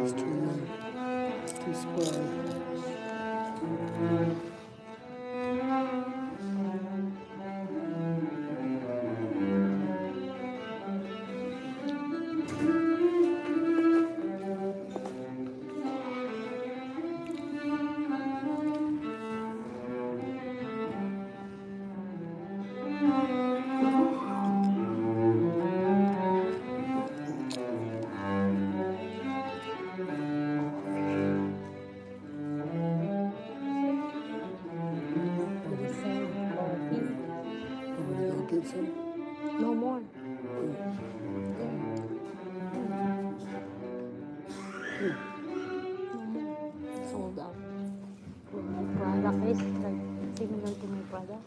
It's too young. It's too spoiled. What is saying? Coffee? Oh, you gonna get some? No more. Sold out. When my product is like similar to my product.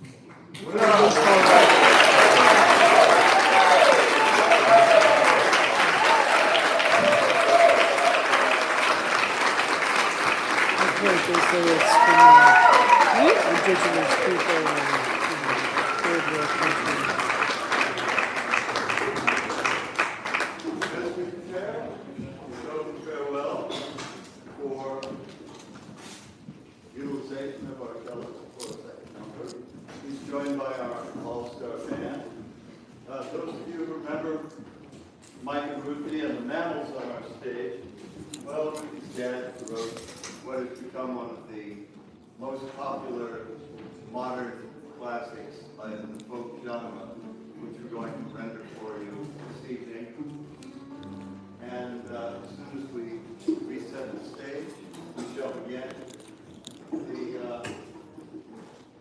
So they sold out. I've heard they say it's from indigenous people in third world countries. Mr. Chair, so farewell for utilization of our cello for a second number. He's joined by our all-star band. Those of you who remember Mike and Ruthie and the Mammals on our stage, well, Ruthie's dad wrote what has become one of the most popular modern classics in the folk genre, which we're going to render for you this evening. And as soon as we reset the stage, we shall begin.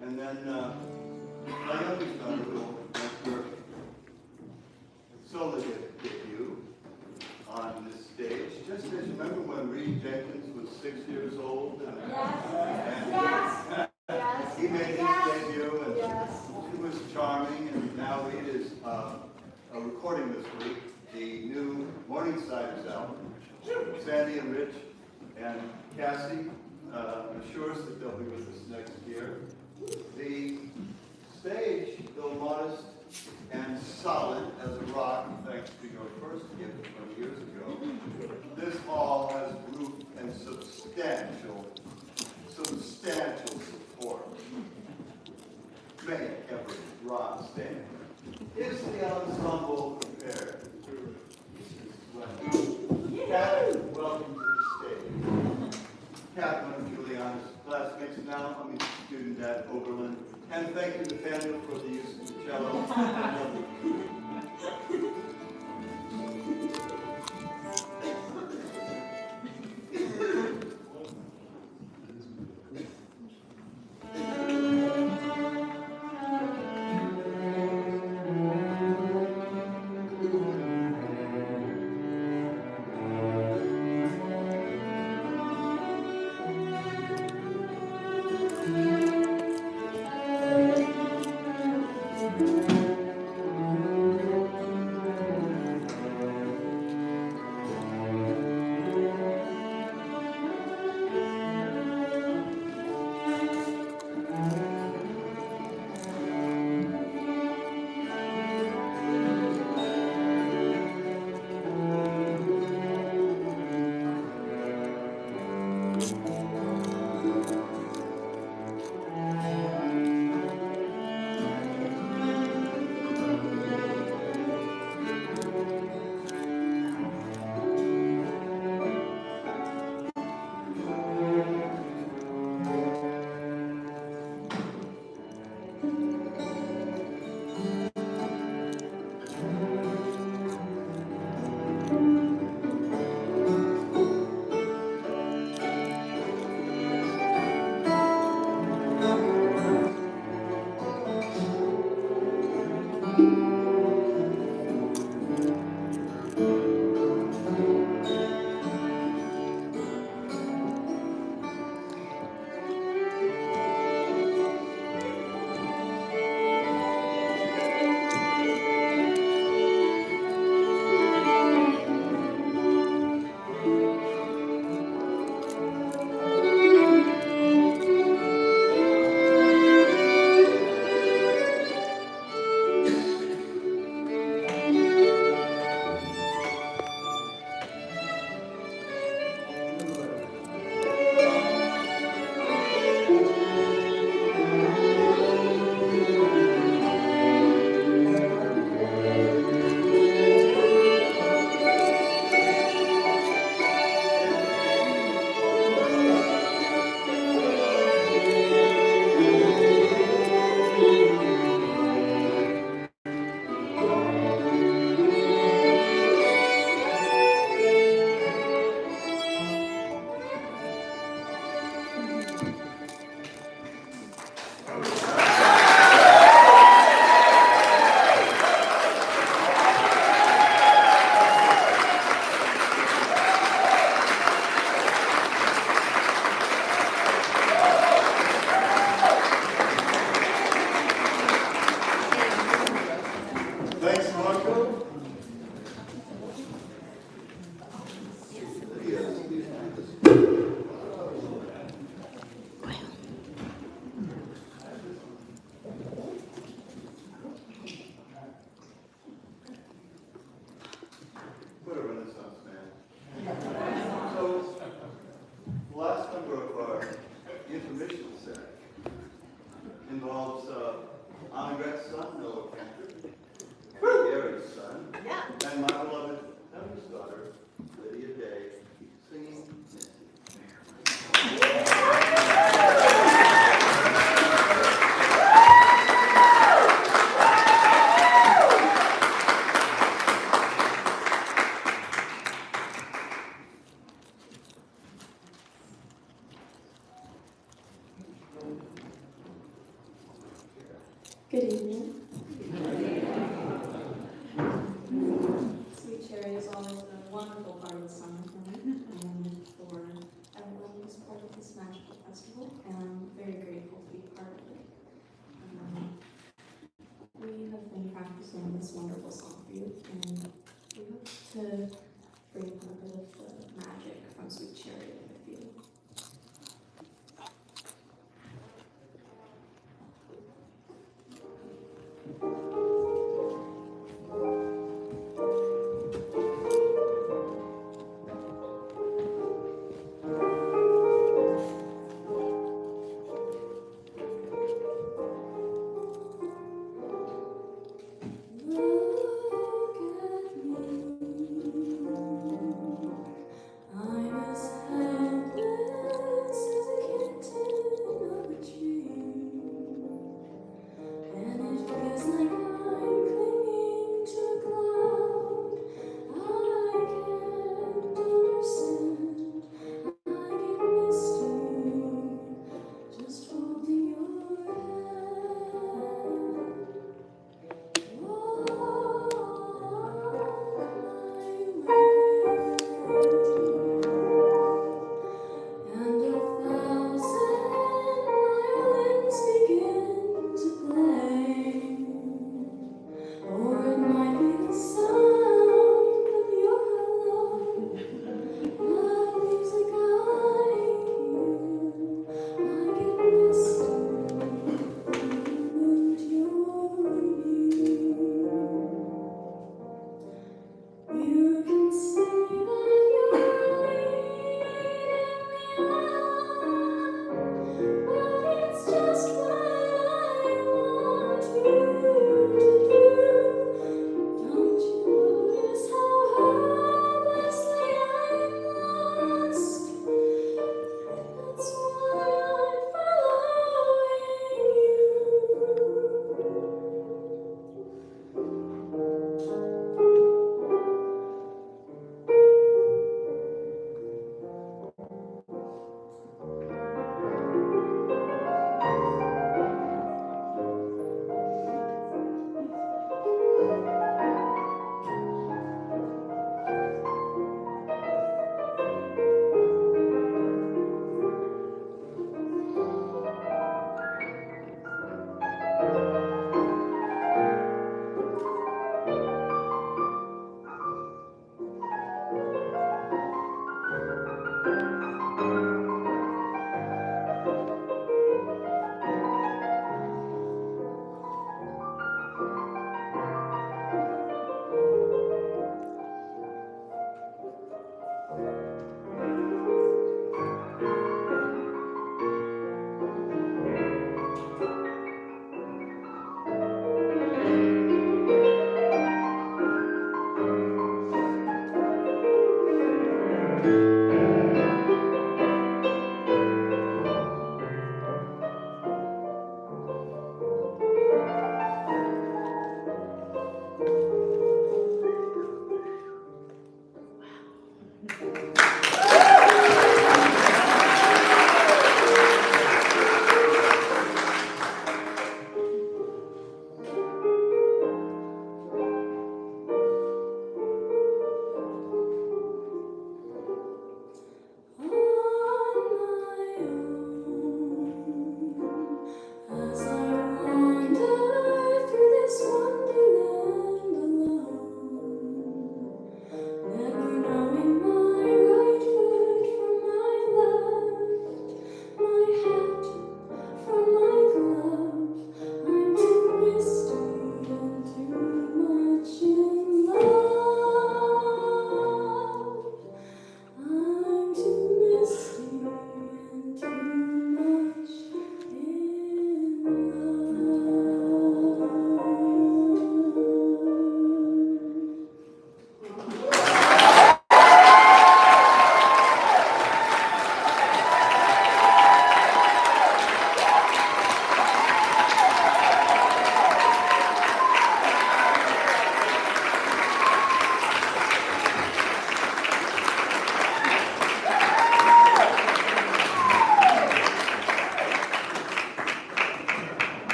And then my youngest daughter will make her solo debut on this stage. Just as you remember when Reed Jenkins was 6 years old? And he made his debut, and she was charming, and now Reed is recording this week the new Morningsiders album. Sandy and Rich and Cassie assure us that they'll be with us next year. The stage, though modest and solid as a rock, thanks to your first gift 20 years ago, this hall has roof and substantial support. Make every rock stand. Is the ensemble prepared? Kat, welcome to the stage. Kat, one of Juliana's classmates now, I'm a student at Oberlin. And thank you to Daniel for the use of the cello. February is always a wonderful part of the summer for me, and for everyone who's part of this magical festival, and I'm very grateful to be part of it. We have been practicing this wonderful song for you, and we hope to bring a bit of the magic from Sweet Chariot with you.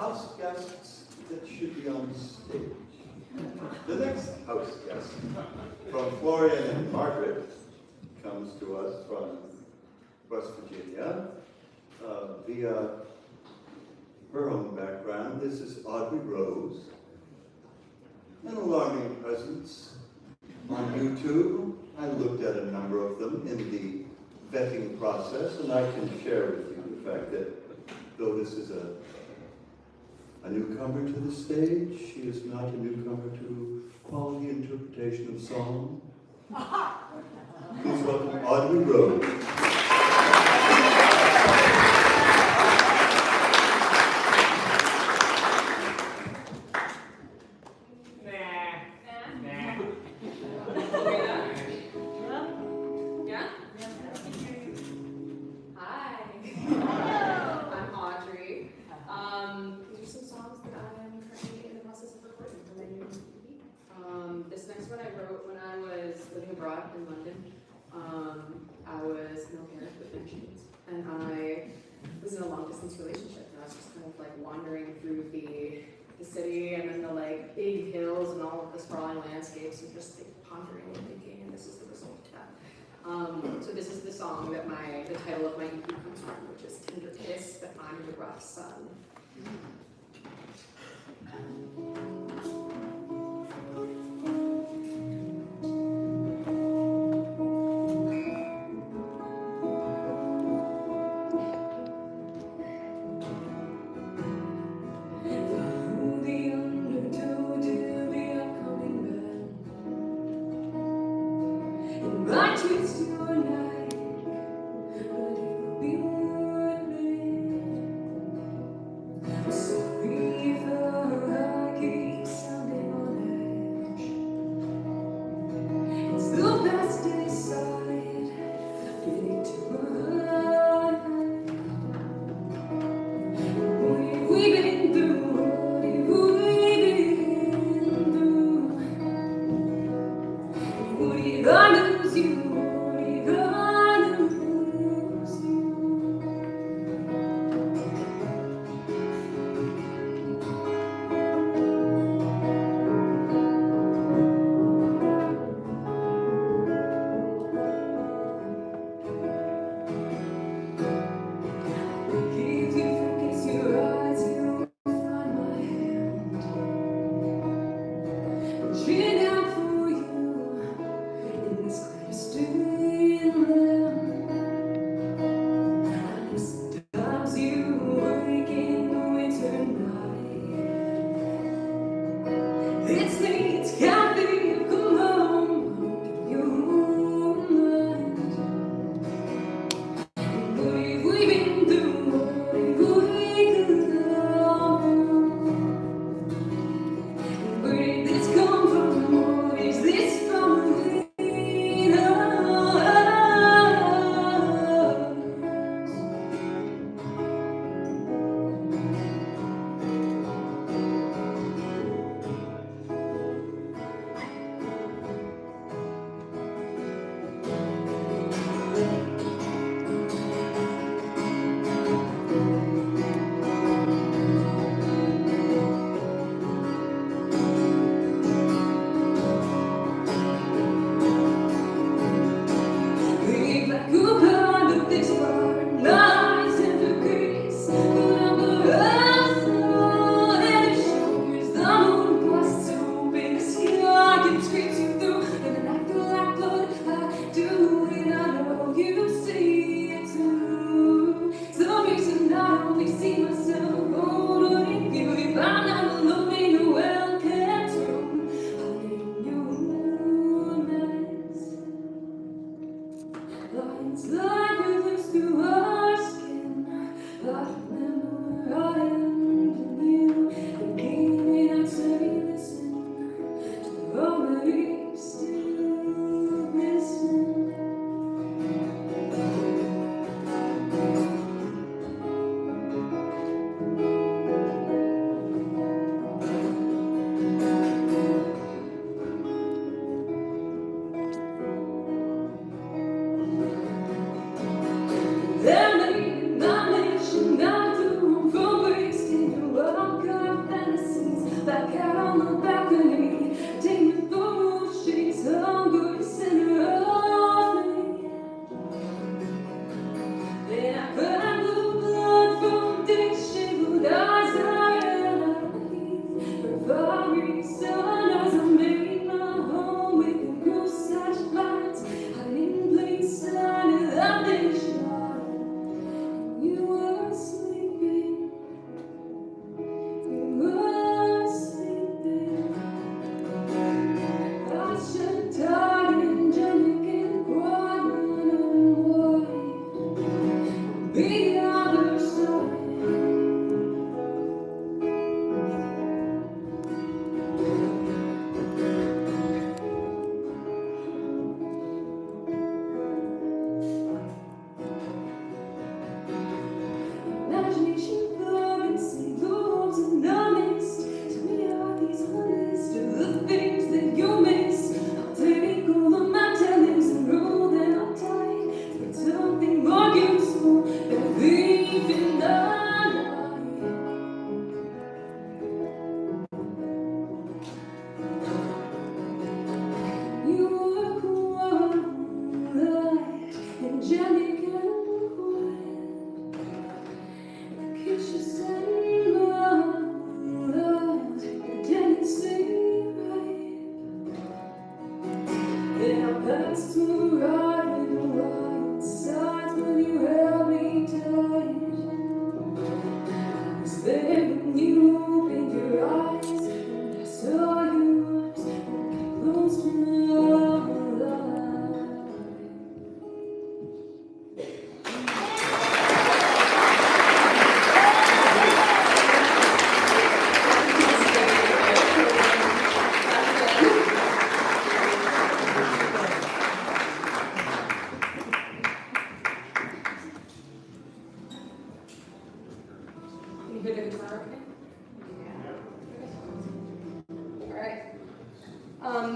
house guests that should be on stage. The next house guest from Florian and Margaret comes to us from West Virginia via her own background. This is Audrey Rose, an alarming presence on YouTube. I looked at a number of them in the vetting process, and I can share with you the fact that though this is a newcomer to the stage, she is not a newcomer to quality interpretation of song. Please welcome Audrey Rose. This next one I wrote when I was living abroad in London. I was an au pair with pensions, and I was in a long distance relationship, and I was just kind of like wandering through the city and then the like big hills and all of the sprawling landscapes and just like, pondering and thinking, and this is the result of that. So this is the song that the title of my EP comes from, which is Tender Kiss, but I'm the rough sun.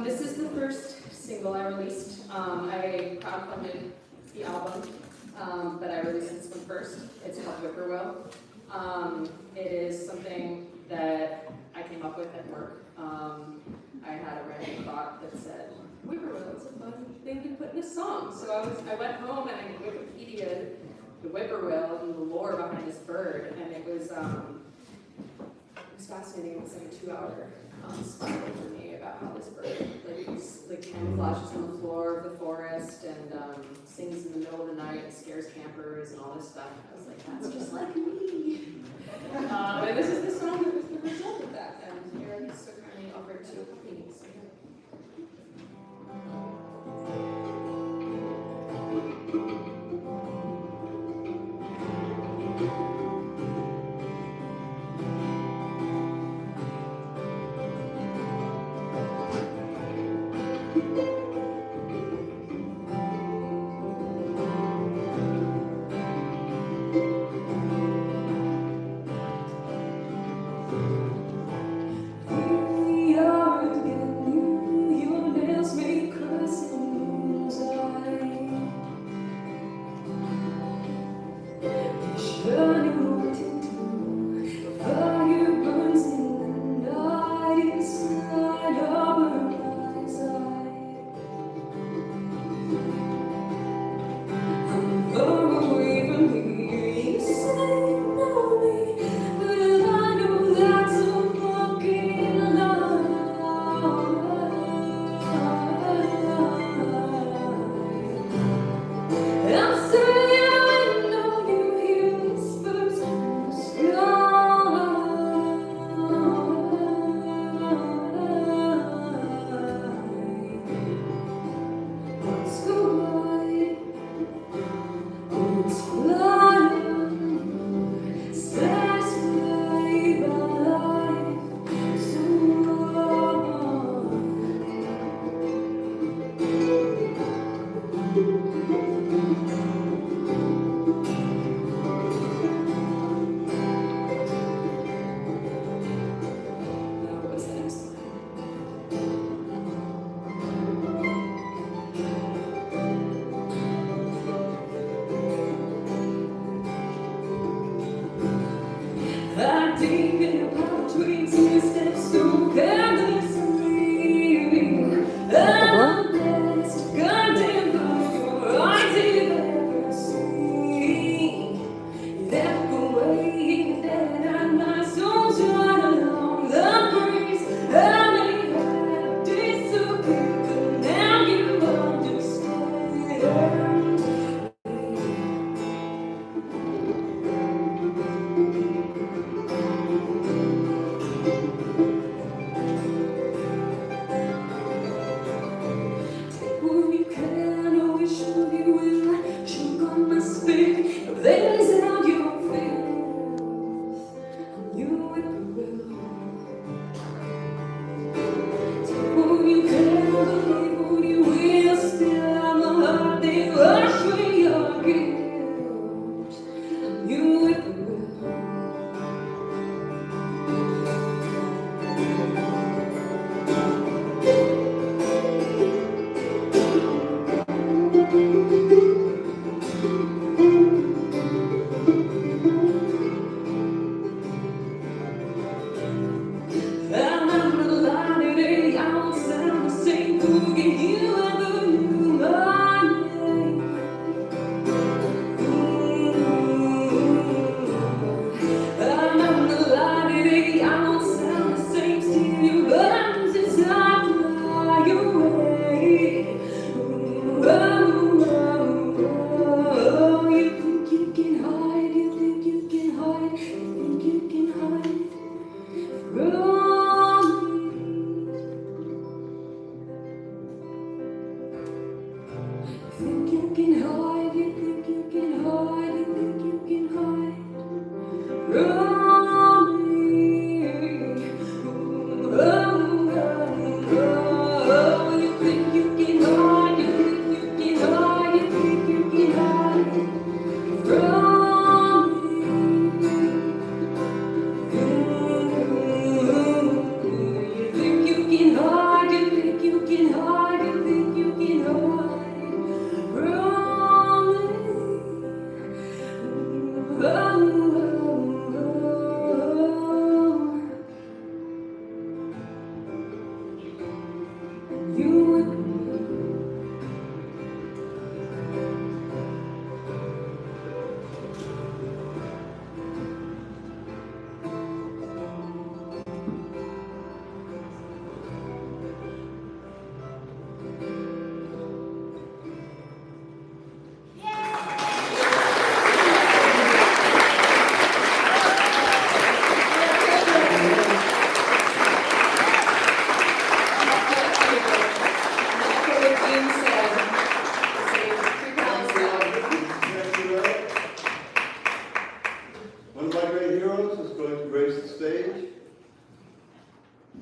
This is the first single I released. I crowdfunded the album, but I released this one first. It's called Whippoorwill. It is something that I came up with at work. I had a random thought that said, Whippoorwill is a fun thing to put in a song. So I went home and I Wikipedia'd the whippoorwill and the lore behind this bird, and it was fascinating. It was like a 2-hour spiral for me about how this bird camouflages on the floor of the forest and sings in the middle of the night and scares campers and all this stuff. I was like, that's just like me. And this is the song that was the result of that. And here I so kindly offered to accompany me. So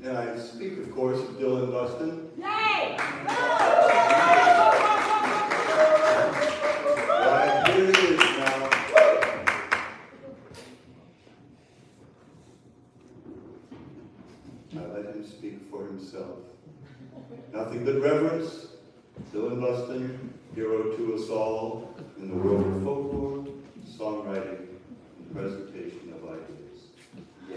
And I speak, of course, of Dylan Buston. Yay! Right, here he is now. I let him speak for himself. Nothing but reverence. Dylan Buston, hero to us all in the world of folklore, songwriting, and presentation of ideas. Yeah.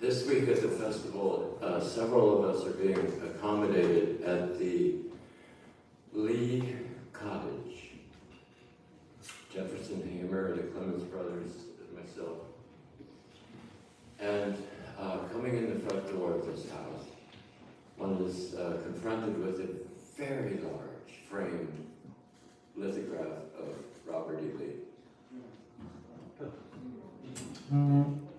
This week at the festival, several of us are being accommodated at the Lee Cottage. Jefferson Hamer, the Clemens brothers, and myself. And coming in the front door of this house, one is confronted with a very large framed lithograph of Robert E. Lee.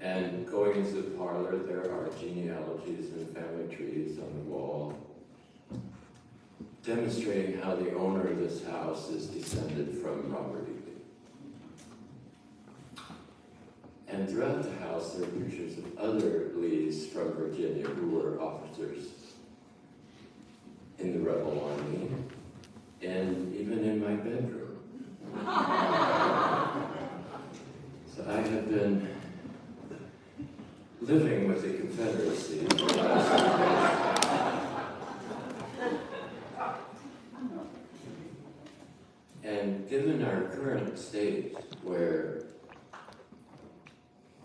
And going into the parlor, there are genealogies and family trees on the wall, demonstrating how the owner of this house is descended from Robert E. Lee. And throughout the house, there are pictures of other Lees from Virginia who were officers in the rebel army, and even in my bedroom. So I have been living with the Confederacy for the last 10 years. And given our current state, where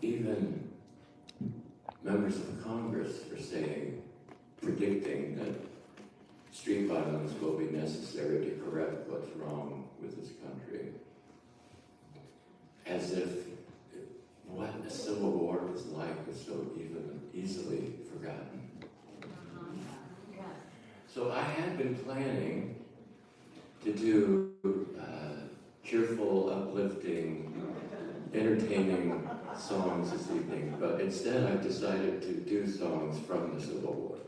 even members of Congress are saying, predicting that street violence will be necessary to correct what's wrong with this country, as if what a civil war was like is so easily forgotten. So I had been planning to do cheerful, uplifting, entertaining songs this evening, but instead I've decided to do songs from the Civil War.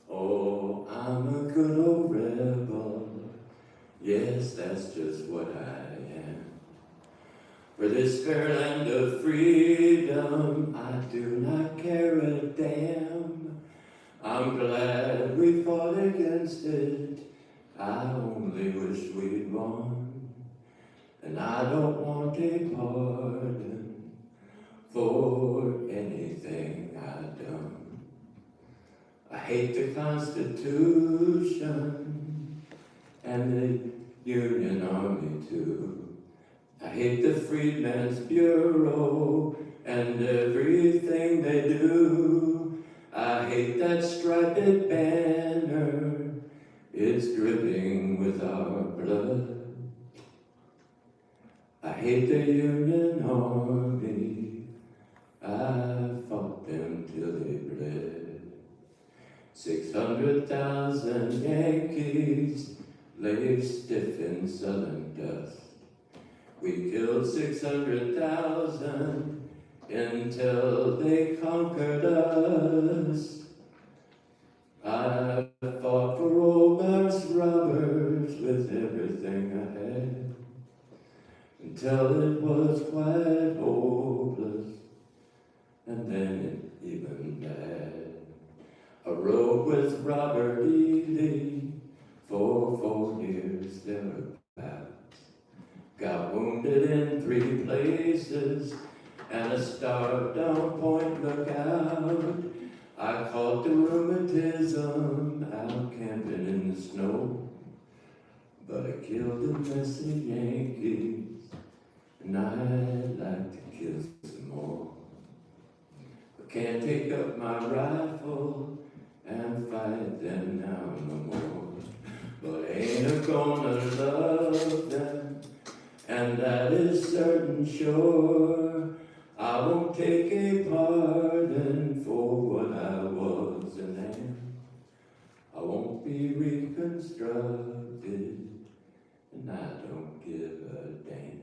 Oh, I'm a good old rebel. Yes, that's just what I am. For this fair land of freedom, I do not care a damn. I'm glad we fought against it. I only wish we'd won. And I don't want a pardon for anything I've done. I hate the Constitution and the Union Army too. I hate the Freedmen's Bureau and everything they do. I hate that striped banner, it's dripping with our blood. I hate the Union Army, I fought them till they bled. 600,000 Yankees lay stiff in southern dust. We killed 600,000 until they conquered us. I fought for old Max Roberts with everything I had, until it was quite hopeless, and then it even bad. I rode with Robert E. Lee for 4 years thereabouts. Got wounded in 3 places and a starved down Point Lookout. I caught the rheumatism out camping in the snow, but I killed the messy Yankees, and I'd like to kill some more. I can't take up my rifle and fight them now no more, but I ain't gonna love them, and that is certain sure. I won't take a pardon for what I was and am. I won't be reconstructed, and I don't give a damn.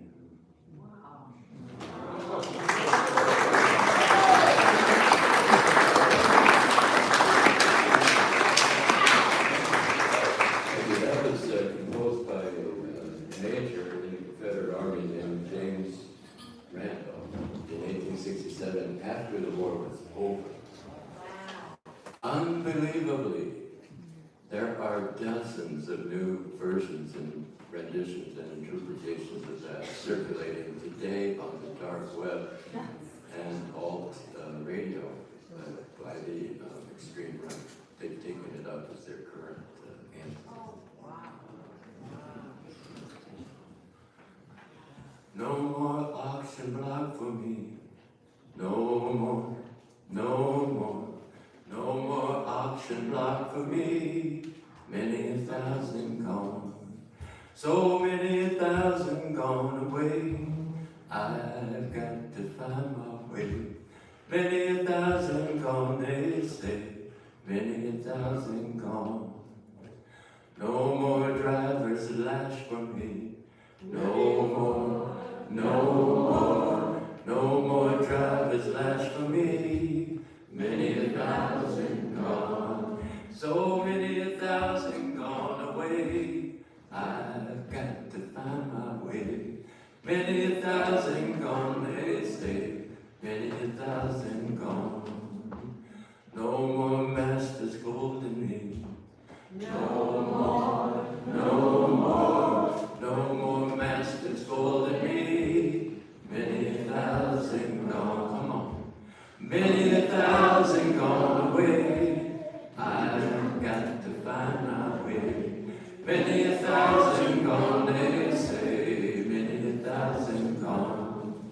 major in the Confederate Army named James Randolph in 1867 after the war was over. Unbelievably, there are dozens of new versions and renditions and interpretations of that circulating today on the dark web and alt radio by the extreme right. They've taken it up as their current anthem. No more auction block for me. No more, no more, no more auction block for me. Many a thousand gone, so many a thousand gone away. I've got to find my way. Many a thousand gone, they say. Many a thousand gone. No more driver's lash for me. No more, no more, no more driver's lash for me. Many a thousand gone, so many a thousand gone away. I've got to find my way. Many a thousand gone, they say. Many a thousand gone. No more master's golden ring. No more, no more, no more master's golden ring. Many a thousand gone, come on. Many a thousand gone away. I've got to find my way. Many a thousand gone, they say. Many a thousand gone.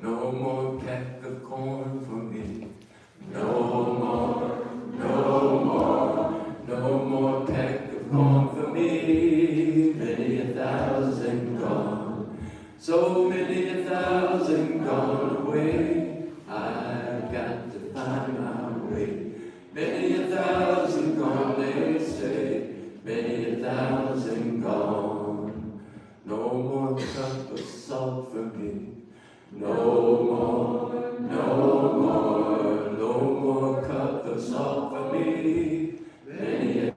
No more peck of corn for me. No more, no more, no more peck of corn for me. Many a thousand gone, so many a thousand gone away. I've got to find my way. Many a thousand gone, they say. Many a thousand gone. No more cup of salt for me. No more, no more, no more cup of salt for me. Many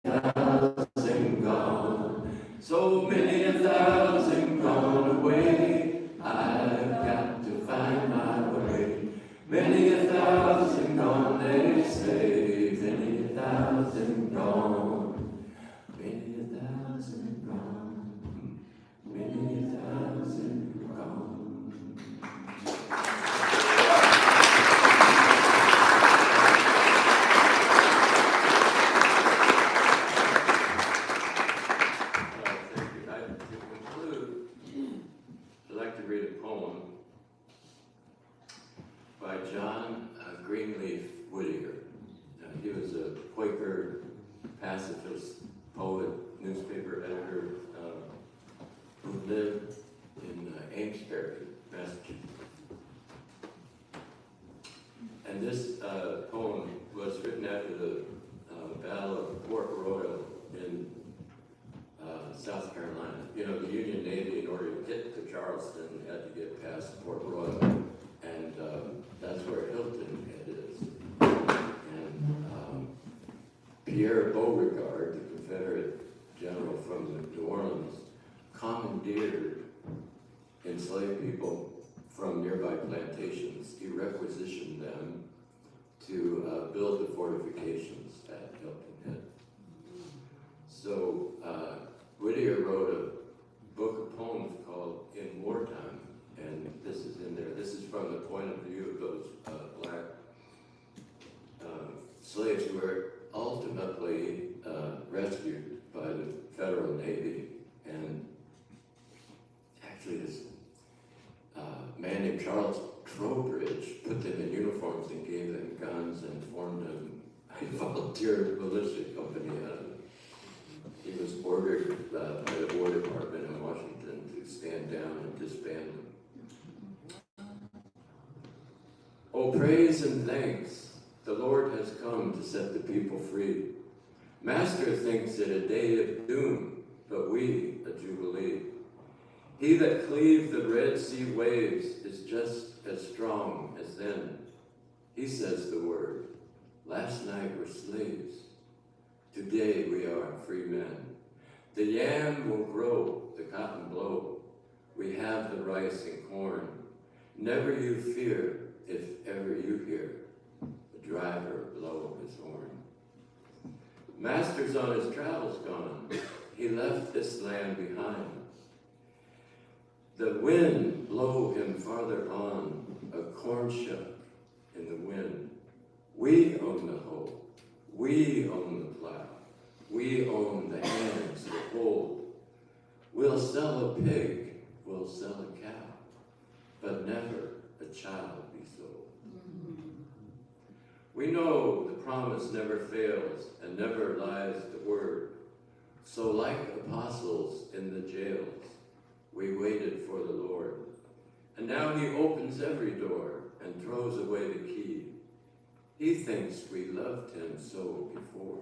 a thousand gone, so many a thousand gone away. I've got to find my way. Many a thousand gone, they say. Many a thousand gone. Many a thousand gone. Many a thousand gone. Pacifist, poet, newspaper editor, who lived in Amesbury, Massachusetts. And this poem was written after the Battle of Port Royal in South Carolina. You know, the Union Navy, in order to get to Charleston, had to get past Port Royal, and that's where Hilton Head is. And Pierre Beauregard, the Confederate general from New Orleans, commandeered enslaved people from nearby plantations. He requisitioned them to build the fortifications at Hilton Head. So Whittier wrote a book of poems called In Wartime, and this is in there. This is from the point of view of those black slaves who were ultimately rescued by the Federal Navy, and actually this man named Charles Trowbridge put them in uniforms and gave them guns and formed a volunteer militia company. He was ordered by the War Department in Washington to stand down and disband them. Oh, praise and thanks. The Lord has come to set the people free. Master thinks it a day of doom, but we a jubilee. He that cleaved the Red Sea waves is just as strong as then. He says the word. Last night we're slaves. Today we are free men. The yam will grow, the cow rice and corn. Never you fear if ever you hear the driver blow his horn. Master's on his travels gone. He left this land behind. The wind blow him farther on, a corn shuck in the wind. We own the hoe, we own the plow, we own the hands that hold. We'll sell a pig, we'll sell a cow, but never a child be sold. We know the promise never fails and never lies the word. So like apostles in the jails, we waited for the Lord. And now he opens every door and throws away the key. He thinks we loved him so before.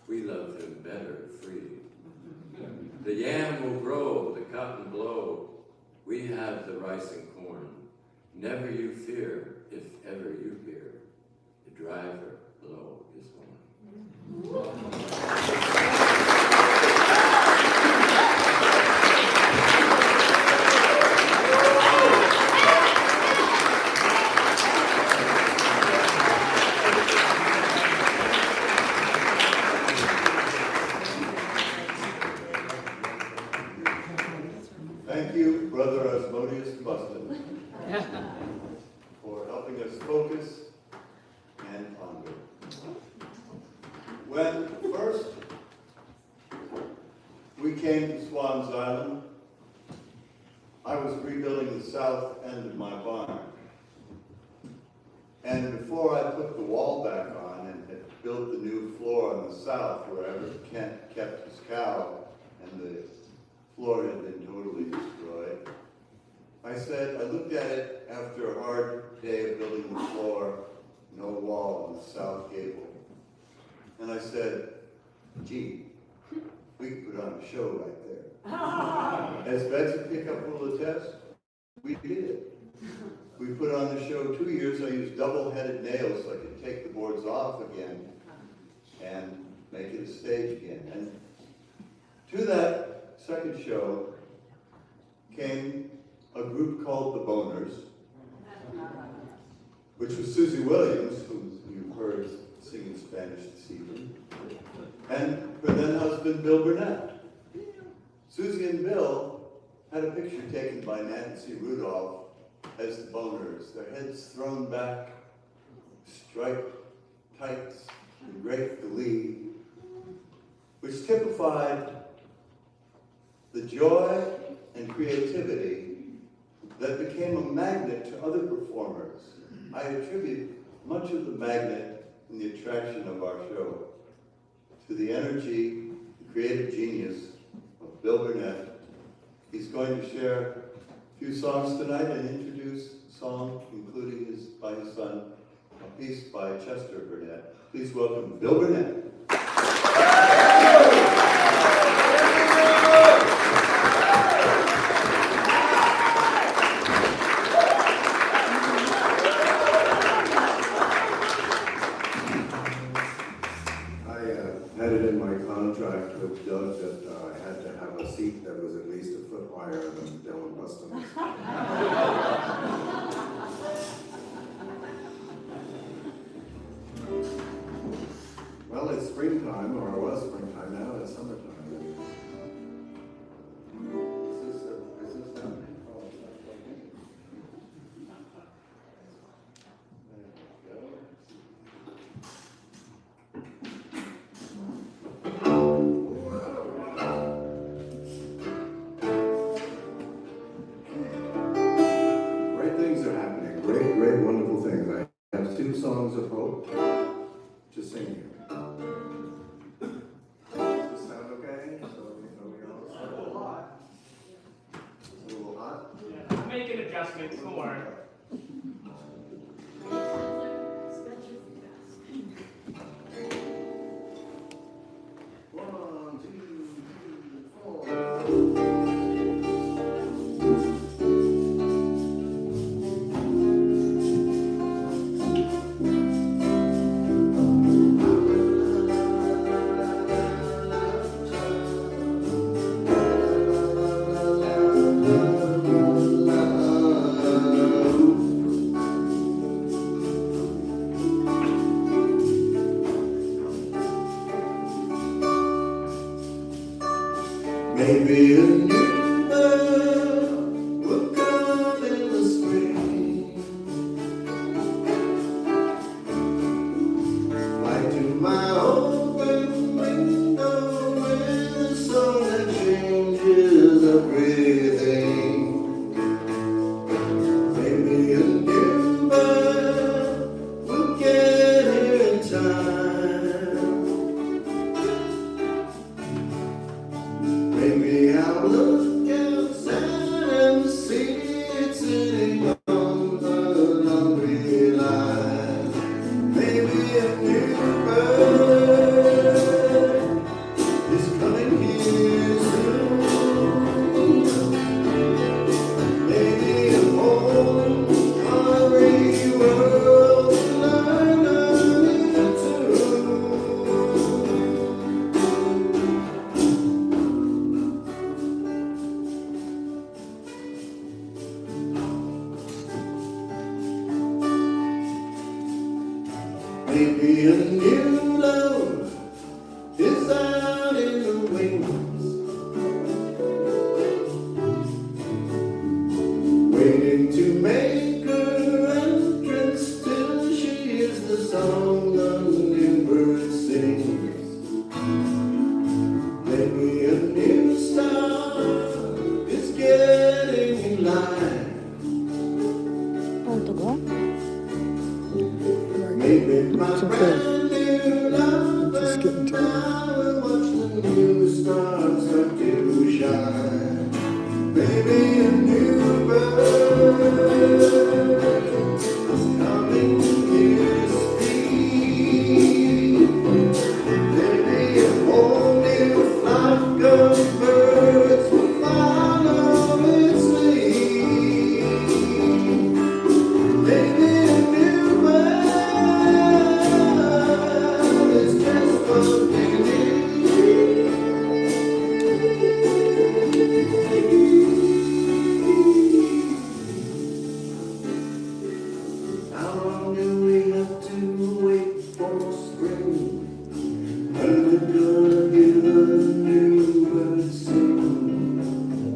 We love him better free. The yam will grow, the cotton blow. We have the rice and corn. Never you fear if ever you hear the driver blow his horn. Thank you, Brother Asmodeus Buston, for helping us focus and ponder. When first we came to Swans Island, I was rebuilding the south end of my barn. And before I put the wall back on and had built the new floor on the south wherever Kent kept his cow and the floor had been totally destroyed, I looked at it after a hard day of building the floor, no wall on the south gable. And I said, gee, we could put on a show right there. As Betsy pick up will attest, we did. We put on the show 2 years. I used double-headed nails so I could take the boards off again and make it a stage again. And to that second show came a group called the Boners, which was Susie Williams, who you've heard singing Spanish this evening, and her then husband, Bill Burnett. Susie and Bill had a picture taken by Nancy Rudolph as the Boners, their heads thrown back, striped tights, in great glee, which typified the joy and creativity that became a magnet to other performers. I attribute much of the magnet and the attraction of our show to the energy, the creative genius of Bill Burnett. He's going to share a few songs tonight and introduce a song, including by his son, a piece by Chester Burnett. Please welcome Bill Burnett. Had it in my contract with Doug that I had to have a seat that was at least a foot higher than Dylan Buston's. Well, it's springtime, or it was springtime, now it's summertime. Is this happening? Oh, it's not plugged in. There we go. Great things are happening. Great, wonderful things. I have 2 songs of hope to sing here. Does this sound okay? So we all It's a little hot. It's a little hot? Yeah, make an adjustment for. One, 2, 3, 4. a new bird will come in the spring, right to my open window with a song that changes everything. Maybe a new bird will get here in time. Maybe I'll look outside and see it sitting on the laundry line. Maybe a new bird is coming here soon. Maybe a whole hungry world will learn a new tune. Maybe a new love is out in the wings, waiting to make her entrance till she hears the song the new bird sings. Maybe a new star is getting in line. Maybe my It's okay. brand new love Just getting bird tired. now will watch the new stars start to shine. Maybe a new bird is coming here to speak. Maybe a whole new flock of birds will follow its lead. Maybe a new bird is just what they need. How long do we have to wait for spring? When we're gonna hear the new birds sing?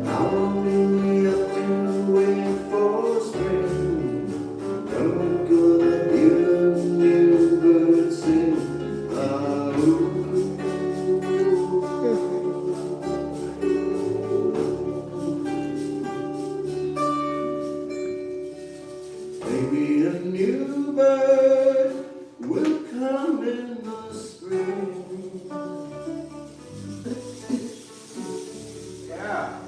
How long do we have to wait for spring? When we're gonna hear the new birds sing? Maybe a new bird will come in the spring. Yeah.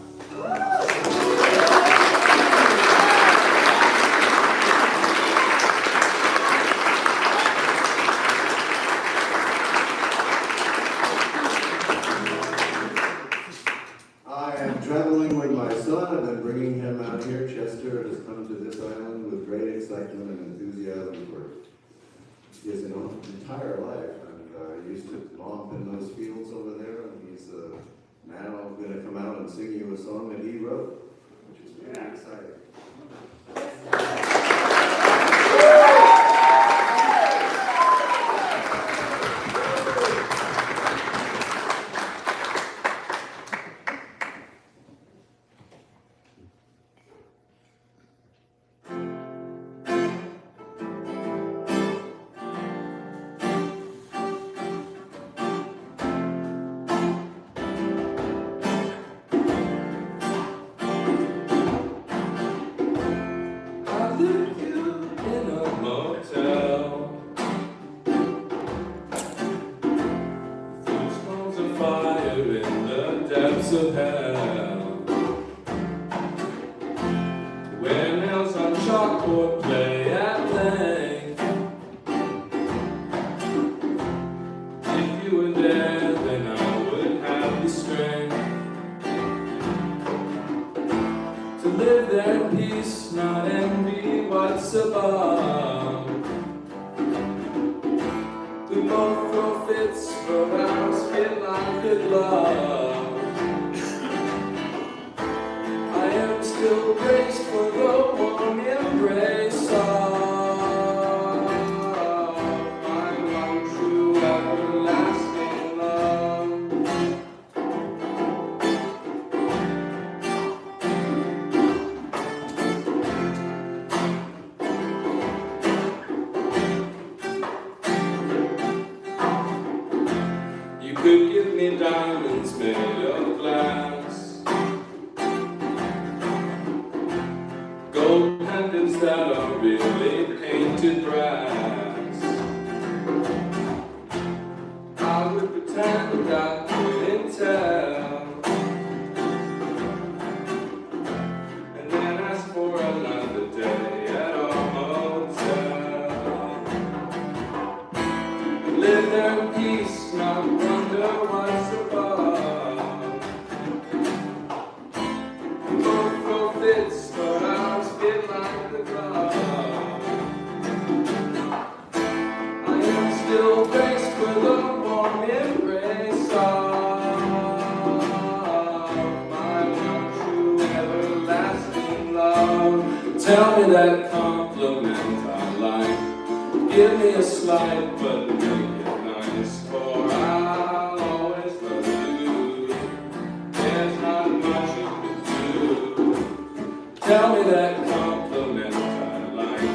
I am traveling with my son. I've been bringing him out here. Chester has come to this island with great excitement and enthusiasm for his entire life. And he used to romp in those fields over there. And he's now going to come out and sing you a song that he wrote, which is really exciting. I leave you in a motel. Those smells of fire in the depths of hell. Where nails on chalkboard play at length. If you were there, then I would have the strength to live there in peace, not envy what's above. We both throw fits, but ours feel like good love. I am still graced for the warm embrace of my one true everlasting love. that are really painted brass. I would pretend I couldn't tell, and then ask for another day at our hotel. Live there in peace, not wonder what's above. Both grow fits, but ours fit like the glove. I am still graced with a warm embrace of my one true everlasting love. Tell me that compliment I like. Give me a slight, but make it nice, for I'll always love you. There's not much you can do. Tell me that compliment I like.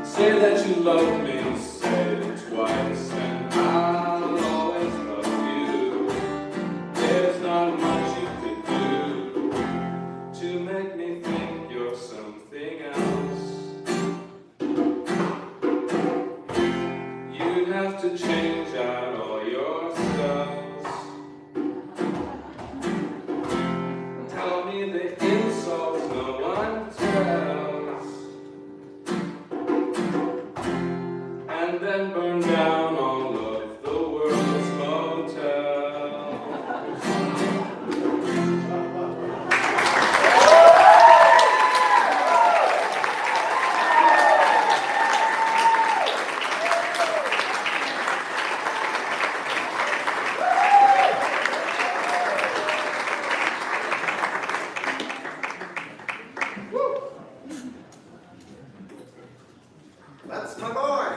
Say that you love me, say it twice, and I'll always love you. There's not much you can do to make me think you're something else. You'd have to change out all your spells. Tell me the insults no one tells, and then burn down all of the world's motels. That's my boy.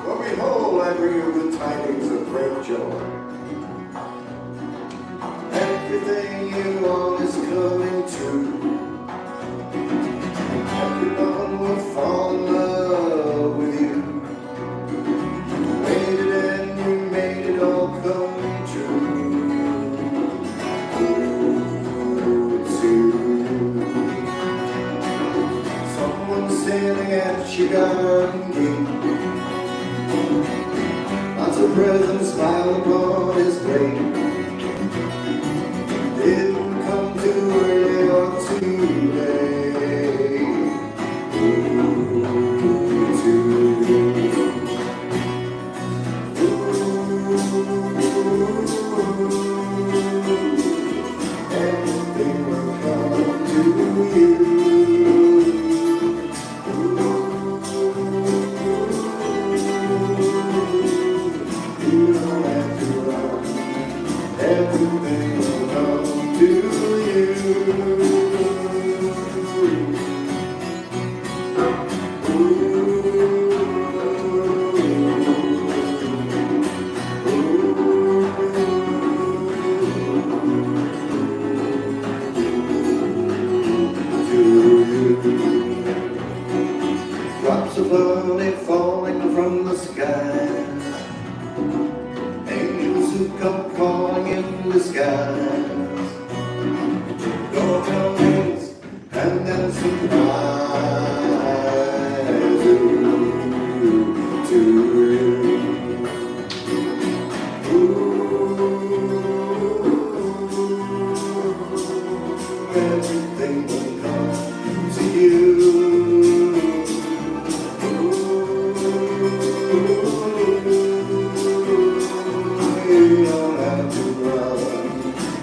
Well, behold, I bring you good tidings of great joy. Everything you want is coming true. Everyone will fall in love with you. You waited and you made it all come true. Ooh, it's you. Someone's standing at your garden gate. Lots of presents piled upon his plate. Didn't come too early or too late. Ooh, to you. Everything will come to you. You don't have to run. Everything will come to you. Drops of honey falling from the skies. Angels who come calling in disguise. Doorbell rings and then surprise. Ooh, to you. Ooh, everything will come to you. You don't have to run.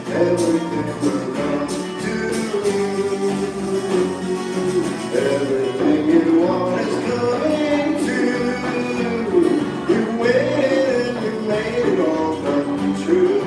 Everything will come to you. Everything you want is coming true. You waited and you made it all come true.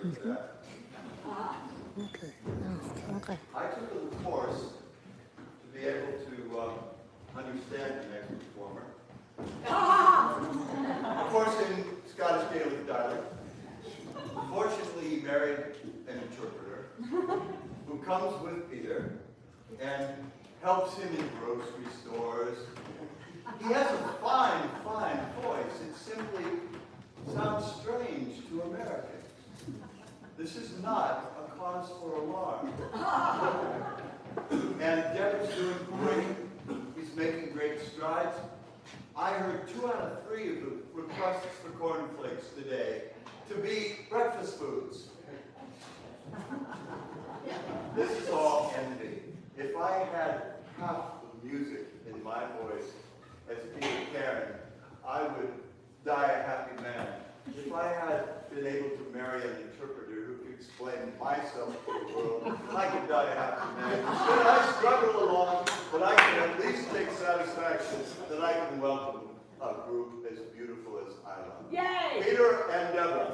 that. Okay. Okay. I took a course to be able to understand the next performer. A course in Scottish Gaelic dialect. Fortunately, he married an interpreter who comes with Peter and helps him in grocery stores. He has a fine, fine voice. It simply sounds strange to Americans. This is not a cause for alarm. And Deborah's doing great. He's making great strides. I heard 2 out of 3 of the requests for cornflakes today to be breakfast foods. This is all envy. If I had half the music in my voice as Peter Karen, I would die a happy man. If I had been able to marry an interpreter who could explain myself to the world, I could die a happy man. Instead, I struggle along, but I can at least take satisfaction that I can welcome a group as beautiful as Isla. Yay! Peter and Deborah.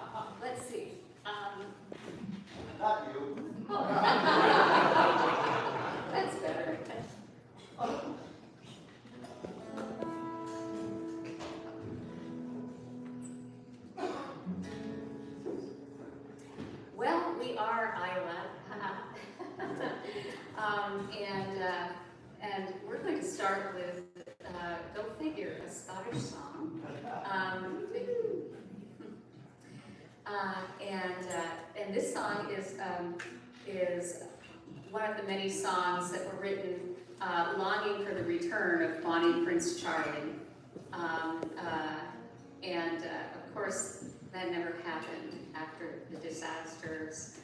Well, let's see. Not you. That's better. Well, we are Iowa, and we're going to start with go figure, a Scottish song. And this song is one of the many songs that were written longing for the return of Bonnie Prince Charlie. Of course, that never happened after the disastrous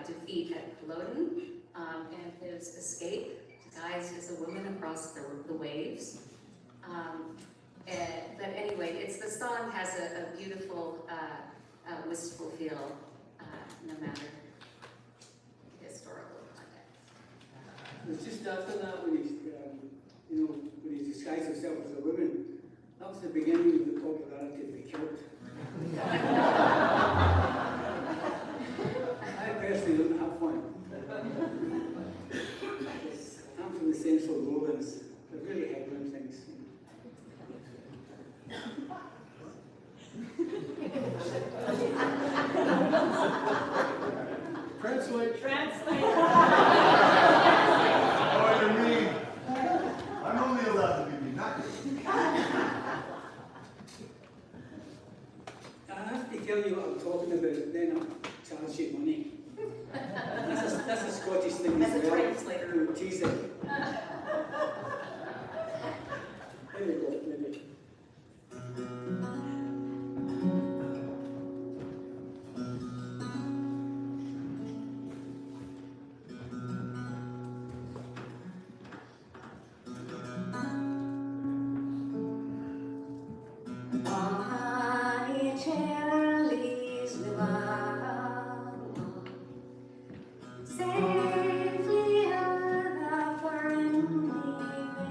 defeat at Culloden and his escape, disguised as a woman across the waves. But anyway, the song has a beautiful, wistful feel, no matter the historical context. It's just after that when when he disguised himself as a woman, that was the beginning of the popularity of the kilt. I personally don't have one. I'm from the central lowlands. They're really headland things. Translate. Translate. Oh, you're mean. I'm only allowed to be mean, not you. I have to tell you what I'm talking about, then I'll charge you money. That's a Scottish thing As a as well. translator. We'll tease it. There we go, maybe. Safely over the friendly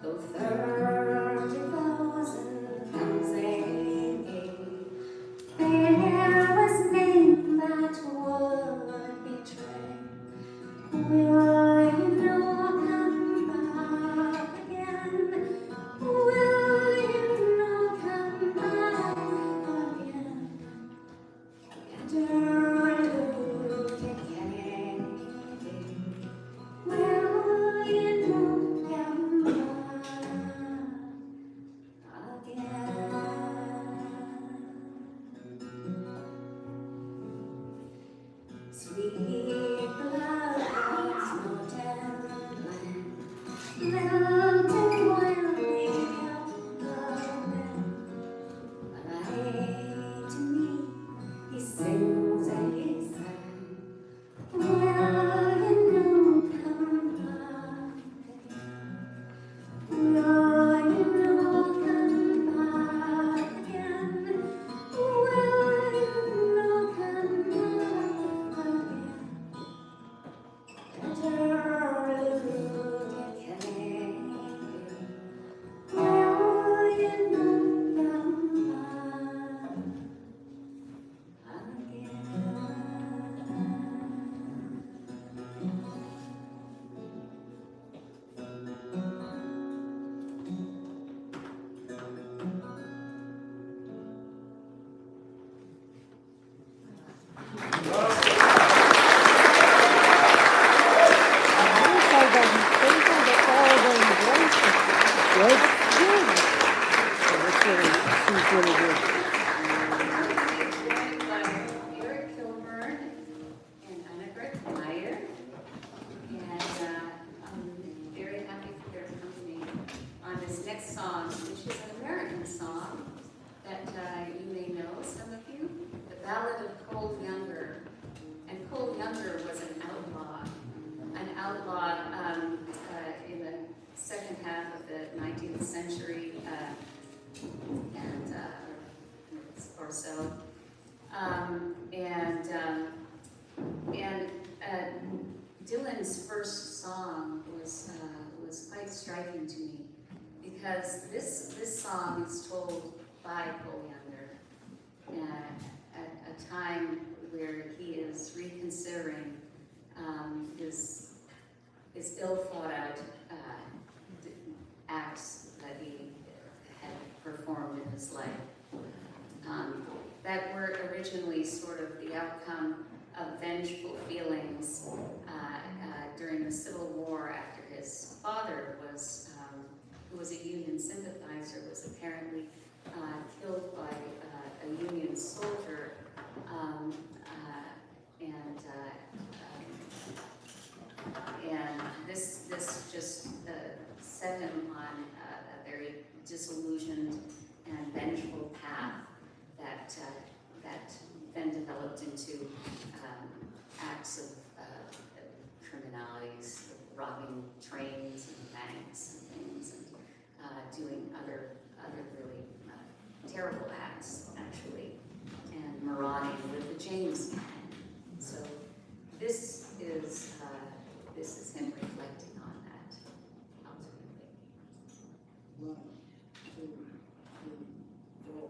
Though 30,000 times they gave, there was name that would betray. Will you not come back again? Will you not come back again? Will you not come back again? Sweet blackbirds, no timberland, melting wildly up the wind. To me, he sings a song. Will you not come back again? Will you not come back again? Will you not come back again? Better look at Canada. Will you not come back again? Joined by Eric Kilburn and Annegret Meyer, and I'm very happy for their company on this next song, which is an American song that you may know, some of you, the Ballad of Cole Younger. And Cole Younger was an outlaw in the second half of the 19th century, or so. Dylan's first song was quite striking to me, because this song is told by Cole Younger at a time where he is reconsidering his ill-thought-out acts that he had performed in his life, that were originally sort of the outcome of vengeful feelings during the Civil War, after his father was, who was a Union sympathizer, was apparently killed by a Union soldier, and this just set him on a very disillusioned and vengeful path that then developed into acts of criminalities, robbing trains and banks and things, and doing other really terrible acts, actually, and marauding with the James gang. So this is him reflecting on that ultimately. 1, 2, 3, 4.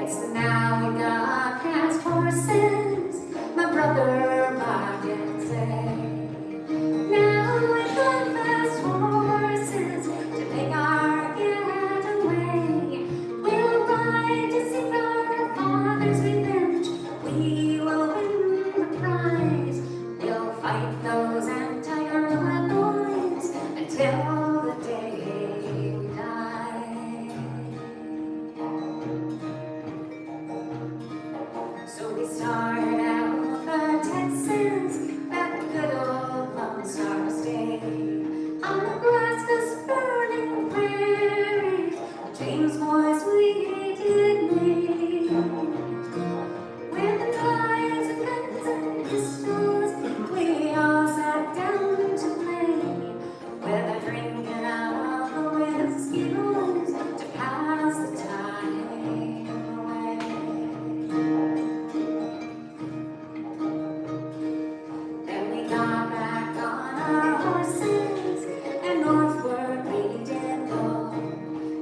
Now we got fast horses, my brother Bob did say. Now we got fast horses to make our getaway. We'll ride to seek our father's revenge. We will win the prize. We'll fight those anti-Irma boys until the day we die. So we start out for Texas, that good old Lone Star State. On Nebraska's burning prairies, James boys we did meet. With the knives and guns and pistols, we all sat down to play. With a drinking out of the whiskey bowls to pass the time away. Then we got back on our horses and northward we did go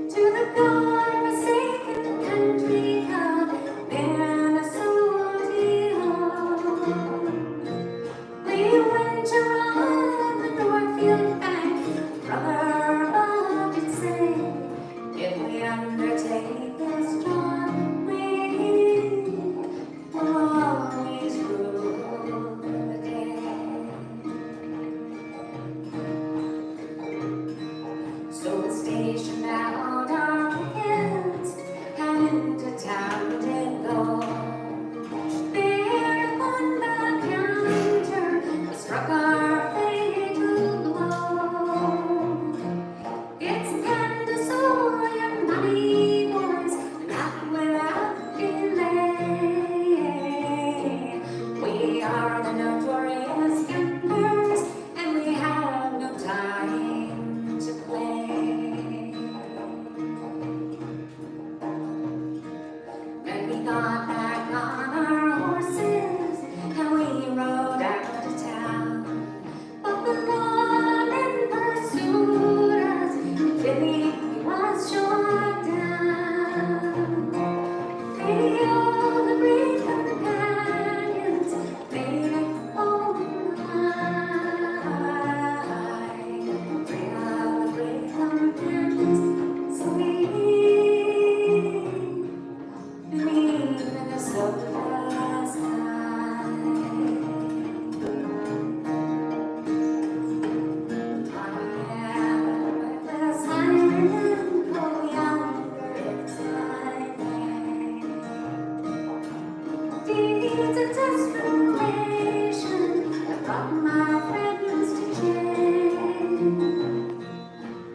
to the God-forsaken country called Minnesota. We went around the Northfield Bank, Brother Bob did say, if we undertake this job, we will always rule the day. So we stationed out our pickets and into town did go. There upon the counter we struck our fatal blow. It's Candace or your money, boys, not without delay. We are the notorious gamblers, and we have no time to play. Then we got back on our horses, and we rode out to town. But the lawman pursued us, Jimmy was shot down. They all the brave companions made it home alive. Three of the brave companions sleep beneath Minnesota's sky. Reckless highwaymen go yonder, it's my way. Deeds of desperation have brought my friends to jail.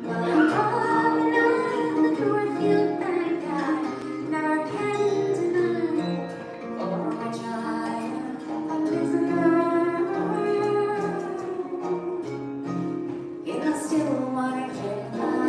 But I'm coming out the Northfield Bank, I never can deny, for which I am a prisoner in a still water Carolina.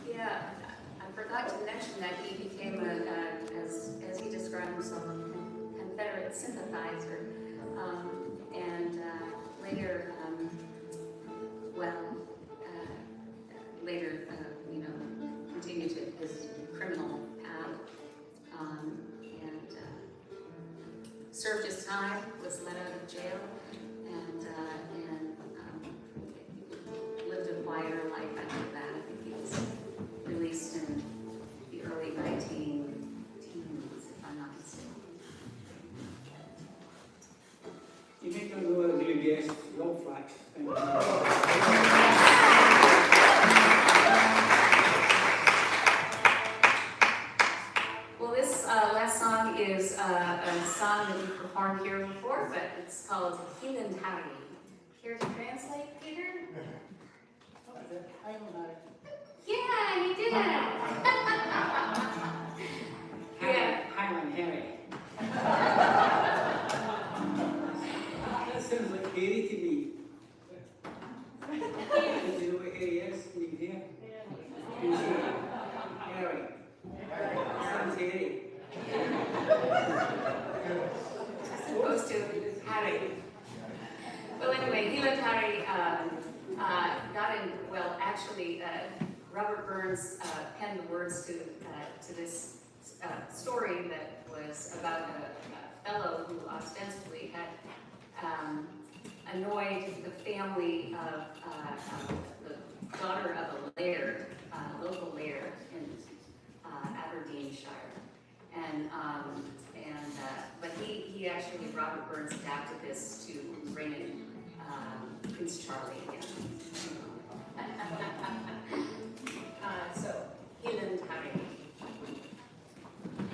Yeah, I forgot to mention that he became as he described himself, a Confederate sympathizer, and later, continued his criminal path, and served his time, was let out of jail, and lived a quieter life after that. I think he was released in the early 19-teens, if I'm not mistaken. You make them go to the UBS, low flax. Well, this last song is a song that we've performed here before, but it's called Healing Harry. Here to translate, Peter? Yeah, you did it. Yeah. Highland Harry. That sounds like Harry to me. Do you know what Harry is? Can you hear? Who's Harry? Harry. Sounds Harry. As opposed to Harry. Well, anyway, Healing Harry got in, well, actually, Robert Burns penned the words to this story that was about a fellow who ostensibly had annoyed the family of the daughter of a laird, local laird in Aberdeenshire. But he actually, Robert Burns adapted this to bring in Prince Charlie again. So, Healing Harry. Thank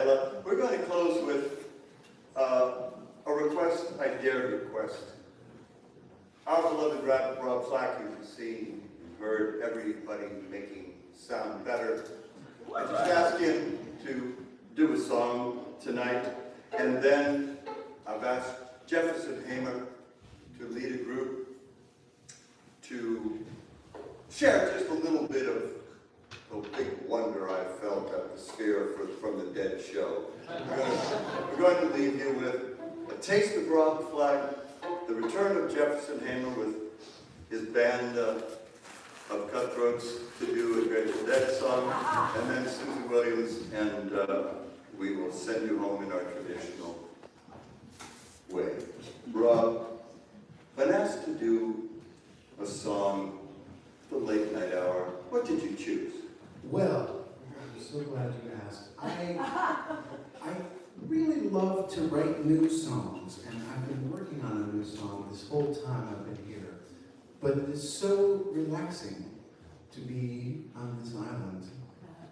Layla. We're going to close with a request I dare request. Our beloved Rob Flack, you've seen, heard everybody making sound better. I just asked him to do a song tonight, and then I've asked Jefferson Hamer to lead a group to share just a little bit of the big wonder I felt at the Sphere from the Dead show. We're going to leave you with a taste of Rob Flack, the return of Jefferson Hamer with his band of cutthroats to do a Grateful Dead song, and then Susie Williams, and we will send you home in our traditional way. Rob, when asked to do a song for the late night hour, what did you choose? Well, I'm so glad you asked. I really love to write new songs, and I've been working on a new song this whole time I've been here. But it's so relaxing to be on this island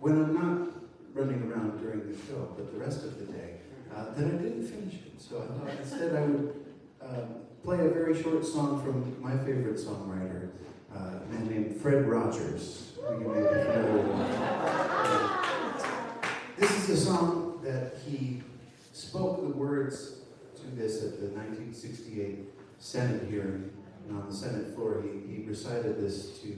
when I'm not running around during the show, but the rest of the day, that I didn't finish it. So I thought instead I would play a very short song from my favorite songwriter, a man named Fred Rogers, who you may be familiar with. This is a song that he spoke the words to this at the 1968 Senate hearing. And on the Senate floor, he recited this to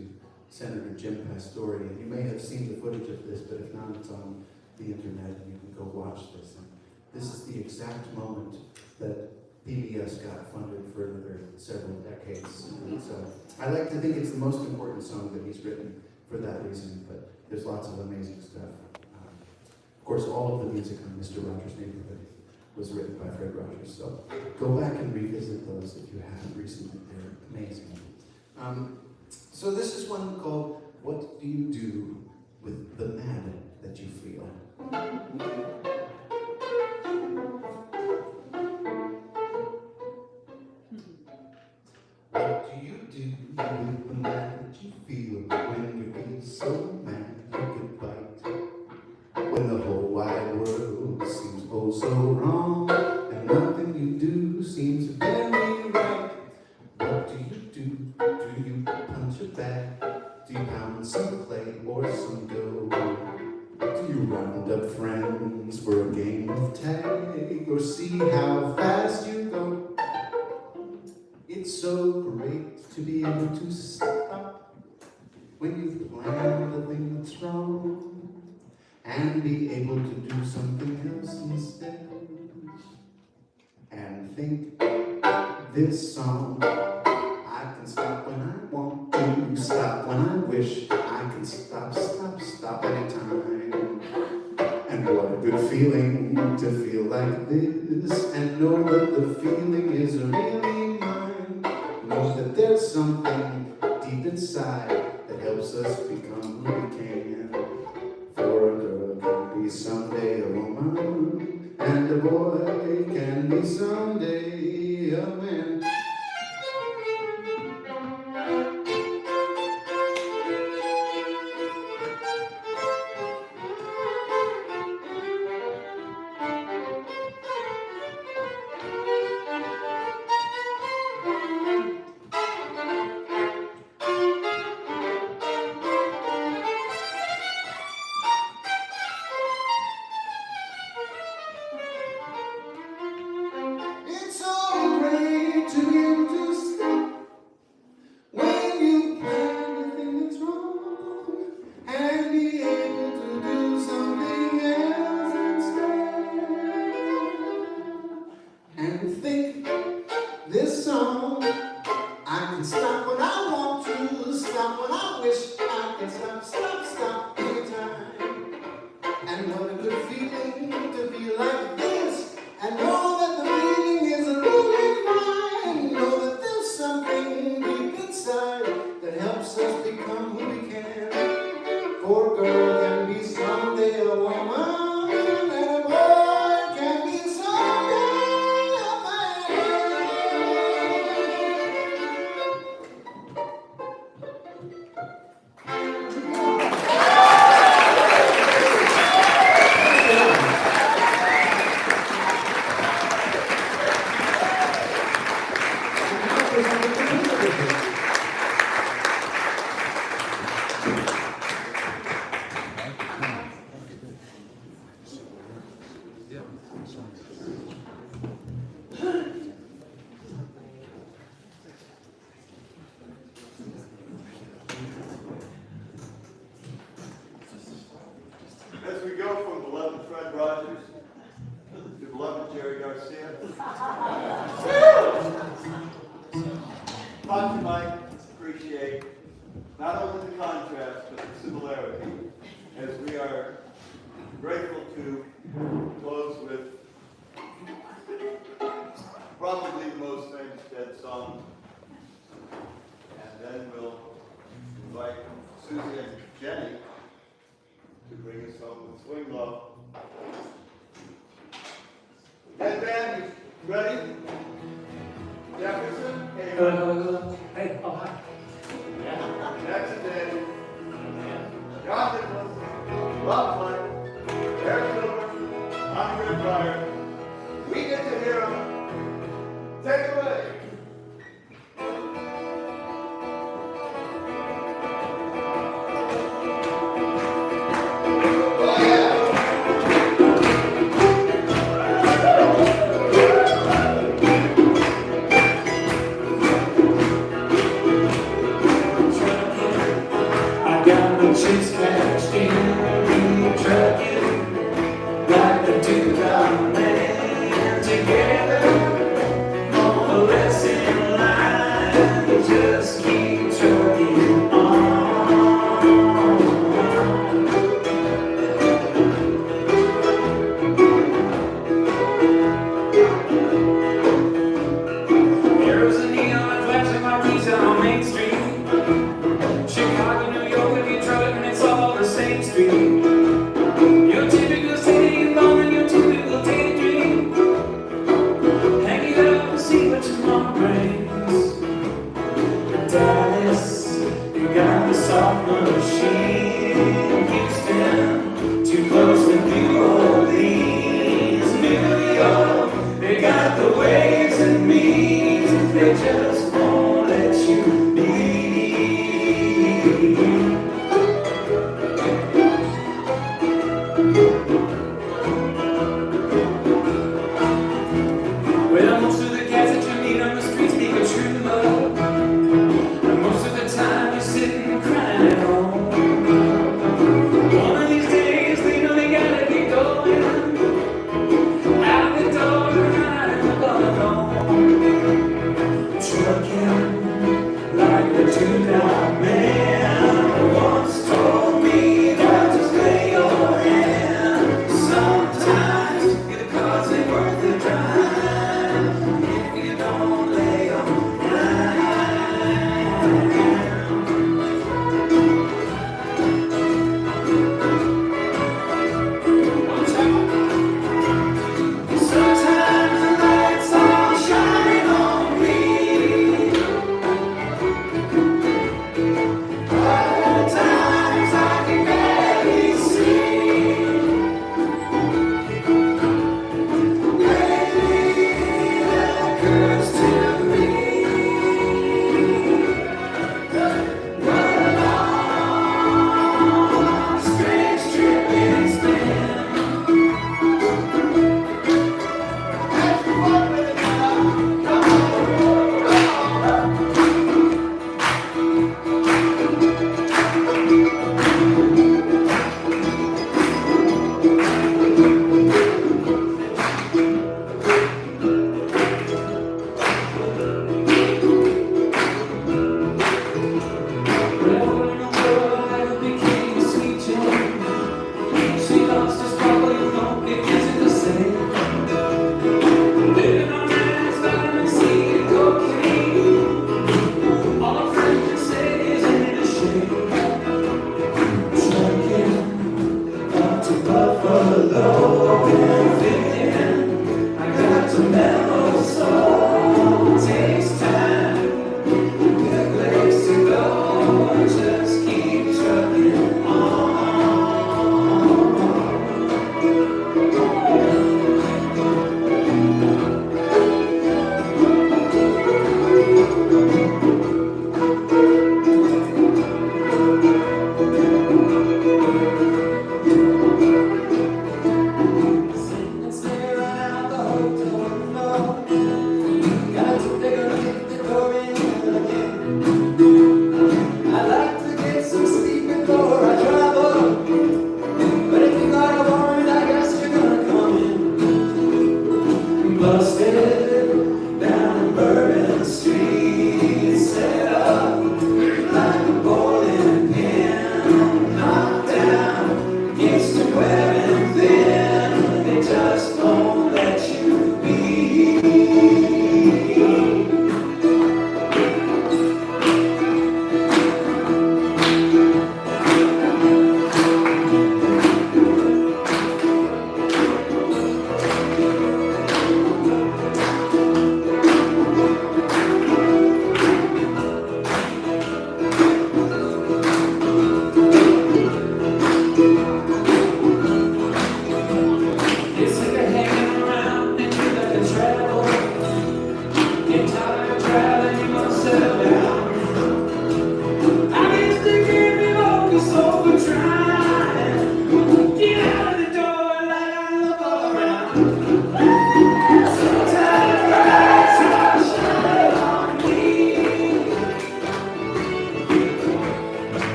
Senator Jim Pastore. And you may have seen the footage of this, but if not, it's on the internet and you can go watch this. And this is the exact moment that PBS got funded for another several decades. And so I like to think it's the most important song that he's written for that reason, but there's lots of amazing stuff. Of course, all of the music on Mr. Rogers' Neighborhood was written by Fred Rogers, so go back and revisit those if you haven't recently. They're amazing. So this is one called What Do You Do With the Mad That You Feel? What do you do with the mad that you feel when you feel so mad you could bite? When the whole wide world seems oh so wrong and nothing you do seems very right. What do you do? Do you punch a bag? Do you pound some clay or some dough? Do you round up friends for a game of tag or see how fast you go? It's so great to be able to stop when you've planned a thing that's wrong and be able to do something else instead. And think this song, I can stop when I want to, stop when I wish, I can stop anytime. And what a good feeling to feel like this and know that the feeling is really mine. Know that there's something deep inside that helps us become who we can. For a girl can be someday a woman, and a boy can be someday a man. It's so great Headband, you ready? Jefferson, hey, Hey, oh, hi. Jackson Day, John Nicholas, Rob Clark, Eric Silver, Andre Pryor. We get to hear them. Take it away. Oh, yeah. I got my chips cashed in, trucking like the two man together on the lesson line. Just keep trucking on. There's a neon flashing marquees on Main Street. Chicago, New York, if you truck and it's all the same street. Your typical city involving your typical daydream. Hang it up and see what tomorrow brings. Dallas, you got the soft machine. Houston, too close to New Orleans. New York, they got the ways and means. They just won't let you be. Well, most of the cats that you meet on the street speak a true love. And most of the time you're sitting crying at home. One of these days they know they gotta get going. Out the door and out in the bottom. Trucking like the two-dog man once told me that just lay your hand. Sometimes the cause ain't worth the drive if you don't lay on sometimes the lights all shine on me. Other times I can barely see. Lately that occurs to me. What a long, strange trip it's been. Have fun with it now. Come on. Well, in a world that became a sweet gem, she lost her sparkle, you know, it isn't the same. Living on ice, vitamin C, and cocaine. All our friends can say is ain't a shame. Trucking up to Buffalo and thinking I got to mellow soul. Takes time, good place to go. Just keep trucking on. Sitting and staring out the hotel window. Got to take a look at the Korean again. I like to get some sleep before I travel. But if you got a warrant, I guess you're gonna come in. Busted down in Bourbon Street. Set up like a bowling pin. Knocked down against the wearing thin. They just won't let you be.